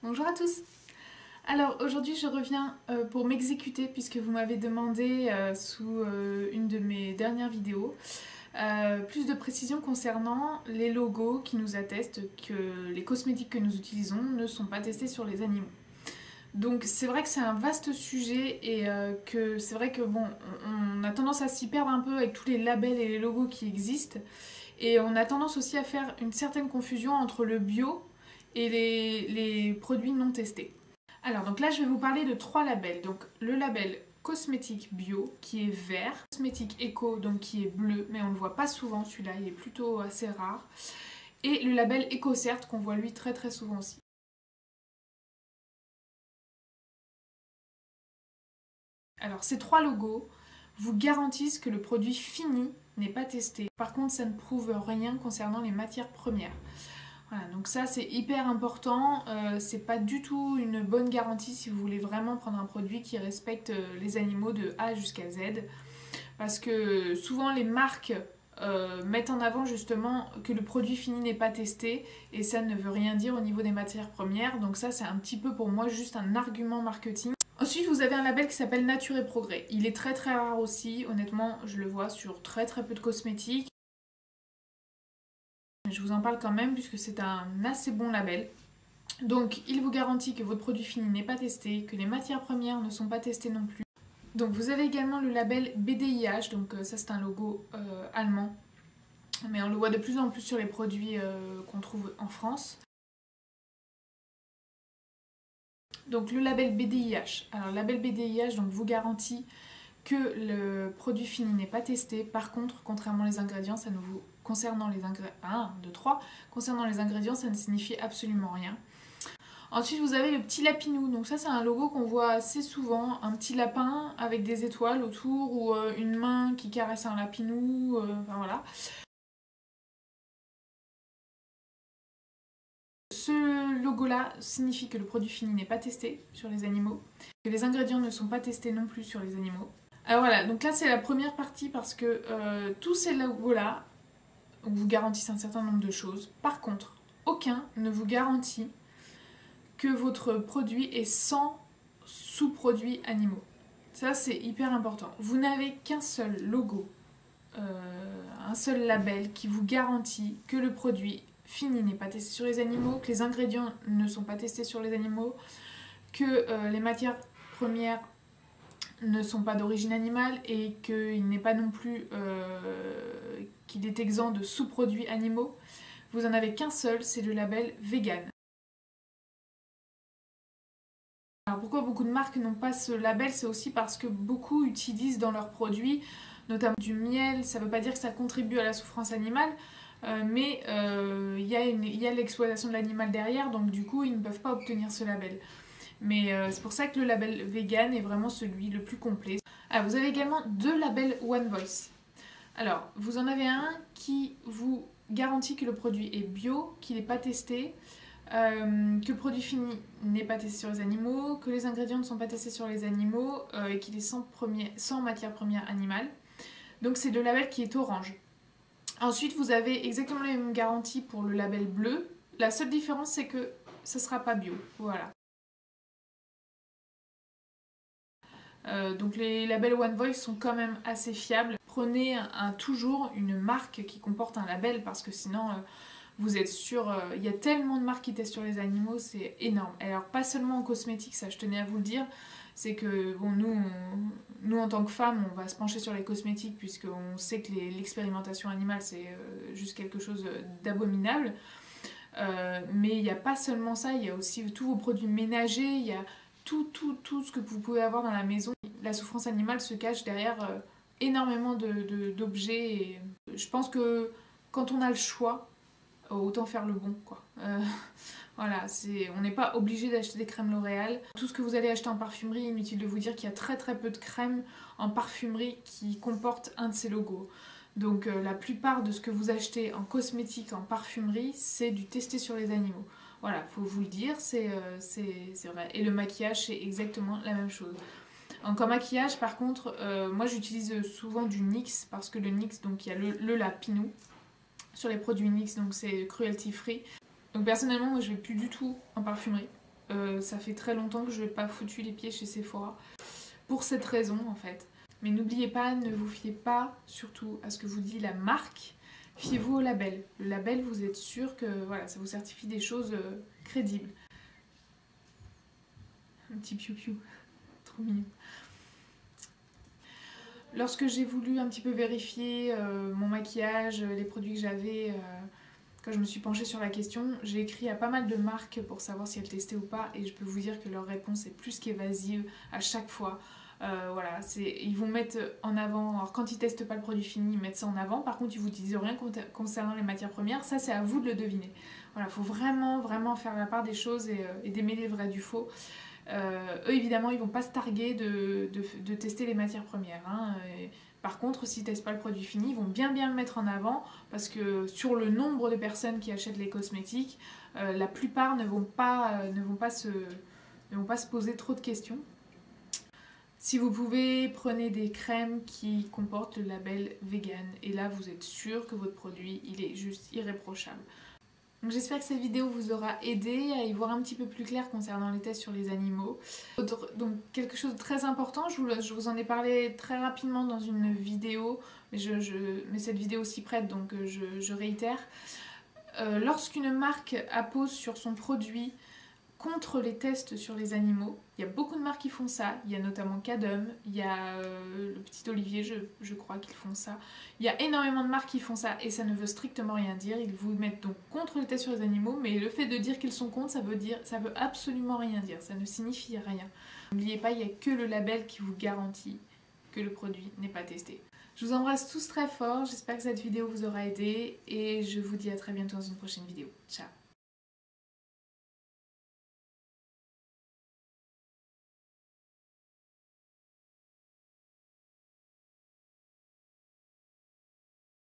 Bonjour à tous. Alors aujourd'hui je reviens pour m'exécuter puisque vous m'avez demandé sous une de mes dernières vidéos plus de précisions concernant les logos qui nous attestent que les cosmétiques que nous utilisons ne sont pas testés sur les animaux. Donc c'est vrai que c'est un vaste sujet et que c'est vrai que bon, on a tendance à s'y perdre un peu avec tous les labels et les logos qui existent et on a tendance aussi à faire une certaine confusion entre le bio et les produits non testés. Alors donc là je vais vous parler de 3 labels. Donc le label cosmétique bio qui est vert, cosmétique éco donc qui est bleu mais on ne le voit pas souvent celui-là, il est plutôt assez rare, et le label EcoCert qu'on voit lui très souvent aussi. Alors ces 3 logos vous garantissent que le produit fini n'est pas testé. Par contre ça ne prouve rien concernant les matières premières. Voilà, donc ça c'est hyper important, c'est pas du tout une bonne garantie si vous voulez vraiment prendre un produit qui respecte les animaux de A jusqu'à Z, parce que souvent les marques mettent en avant justement que le produit fini n'est pas testé et ça ne veut rien dire au niveau des matières premières, donc ça c'est un petit peu pour moi juste un argument marketing. Ensuite vous avez un label qui s'appelle Nature et Progrès, il est très rare aussi, honnêtement je le vois sur très peu de cosmétiques. Je vous en parle quand même puisque c'est un assez bon label. Donc il vous garantit que votre produit fini n'est pas testé, que les matières premières ne sont pas testées non plus. Donc vous avez également le label BDIH, donc ça c'est un logo allemand, mais on le voit de plus en plus sur les produits qu'on trouve en France. Donc le label BDIH, alors le label BDIH donc, vous garantit que le produit fini n'est pas testé. Par contre, contrairement aux ingrédients, ça ne vous concernant les ingrédients, ça ne signifie absolument rien. Ensuite, vous avez le petit lapinou. Donc ça, c'est un logo qu'on voit assez souvent, un petit lapin avec des étoiles autour ou une main qui caresse un lapinou. Enfin voilà. Ce logo-là signifie que le produit fini n'est pas testé sur les animaux, que les ingrédients ne sont pas testés non plus sur les animaux. Alors voilà, donc là c'est la première partie parce que tous ces logos-là vous garantissent un certain nombre de choses. Par contre, aucun ne vous garantit que votre produit est sans sous-produits animaux. Ça c'est hyper important. Vous n'avez qu'un seul logo, un seul label qui vous garantit que le produit fini n'est pas testé sur les animaux, que les ingrédients ne sont pas testés sur les animaux, que les matières premières ne sont pas d'origine animale et qu'il n'est pas non plus qu'il est exempt de sous-produits animaux. Vous en avez qu'un seul, c'est le label vegan. Alors pourquoi beaucoup de marques n'ont pas ce label? C'est aussi parce que beaucoup utilisent dans leurs produits notamment du miel. Ça ne veut pas dire que ça contribue à la souffrance animale, mais il y a l'exploitation de l'animal derrière, donc du coup ils ne peuvent pas obtenir ce label. Mais c'est pour ça que le label vegan est vraiment celui le plus complet. Alors, vous avez également 2 labels One Voice. Alors, vous en avez un qui vous garantit que le produit est bio, qu'il n'est pas testé, que le produit fini n'est pas testé sur les animaux, que les ingrédients ne sont pas testés sur les animaux et qu'il est sans matière première animale. Donc c'est le label qui est orange. Ensuite, vous avez exactement les mêmes garanties pour le label bleu. La seule différence, c'est que ce ne sera pas bio. Voilà. Donc les labels One Voice sont quand même assez fiables. Prenez toujours une marque qui comporte un label parce que sinon vous êtes sûr, il y a tellement de marques qui testent sur les animaux, c'est énorme. Alors pas seulement en cosmétique, ça je tenais à vous le dire, c'est que bon, nous en tant que femmes on va se pencher sur les cosmétiques puisqu'on sait que l'expérimentation animale c'est juste quelque chose d'abominable. Mais il n'y a pas seulement ça, il y a aussi tous vos produits ménagers, il y a tout ce que vous pouvez avoir dans la maison. La souffrance animale se cache derrière énormément d'objets et je pense que quand on a le choix, autant faire le bon quoi. Voilà, on n'est pas obligé d'acheter des crèmes L'Oréal. Tout ce que vous allez acheter en parfumerie, inutile de vous dire qu'il y a très peu de crèmes en parfumerie qui comportent un de ces logos. Donc la plupart de ce que vous achetez en cosmétique, en parfumerie, c'est du testé sur les animaux. Voilà, faut vous le dire, c'est vrai. Et le maquillage, c'est exactement la même chose. En maquillage, par contre, moi j'utilise souvent du NYX parce que le NYX, donc il y a le lapinou sur les produits NYX, donc c'est cruelty free. Donc personnellement, moi je vais plus du tout en parfumerie. Ça fait très longtemps que je n'ai pas foutu les pieds chez Sephora. Pour cette raison en fait. Mais n'oubliez pas, ne vous fiez pas surtout à ce que vous dit la marque. Fiez-vous au label. Le label, vous êtes sûr que voilà, ça vous certifie des choses crédibles. Un petit piou-piou. Trop mignon. Lorsque j'ai voulu un petit peu vérifier mon maquillage, les produits que j'avais, quand je me suis penchée sur la question, j'ai écrit à pas mal de marques pour savoir si elles testaient ou pas, et je peux vous dire que leur réponse est plus qu'évasive à chaque fois. Voilà, ils vont mettre en avant, alors quand ils testent pas le produit fini, ils mettent ça en avant, par contre ils vous disent rien concernant les matières premières, ça c'est à vous de le deviner. Voilà, faut vraiment vraiment faire la part des choses et démêler le vrai du faux. Eux évidemment ils vont pas se targuer de tester les matières premières, hein. Par contre, s'ils ne testent pas le produit fini, ils vont bien le mettre en avant parce que sur le nombre de personnes qui achètent les cosmétiques, la plupart ne vont pas se poser trop de questions. Si vous pouvez, prenez des crèmes qui comportent le label vegan et là vous êtes sûr que votre produit il est juste irréprochable. Donc j'espère que cette vidéo vous aura aidé à y voir un petit peu plus clair concernant les tests sur les animaux. Donc quelque chose de très important, je vous en ai parlé très rapidement dans une vidéo, mais cette vidéo s'y prête donc je réitère. Lorsqu'une marque appose sur son produit contre les tests sur les animaux, il y a beaucoup de marques qui font ça, il y a notamment Cadum, il y a le Petit Olivier, je crois qu'ils font ça. Il y a énormément de marques qui font ça et ça ne veut strictement rien dire, ils vous mettent donc contre les tests sur les animaux, mais le fait de dire qu'ils sont contre, ça veut absolument rien dire, ça ne signifie rien. N'oubliez pas, il n'y a que le label qui vous garantit que le produit n'est pas testé. Je vous embrasse tous très fort, j'espère que cette vidéo vous aura aidé et je vous dis à très bientôt dans une prochaine vidéo. Ciao!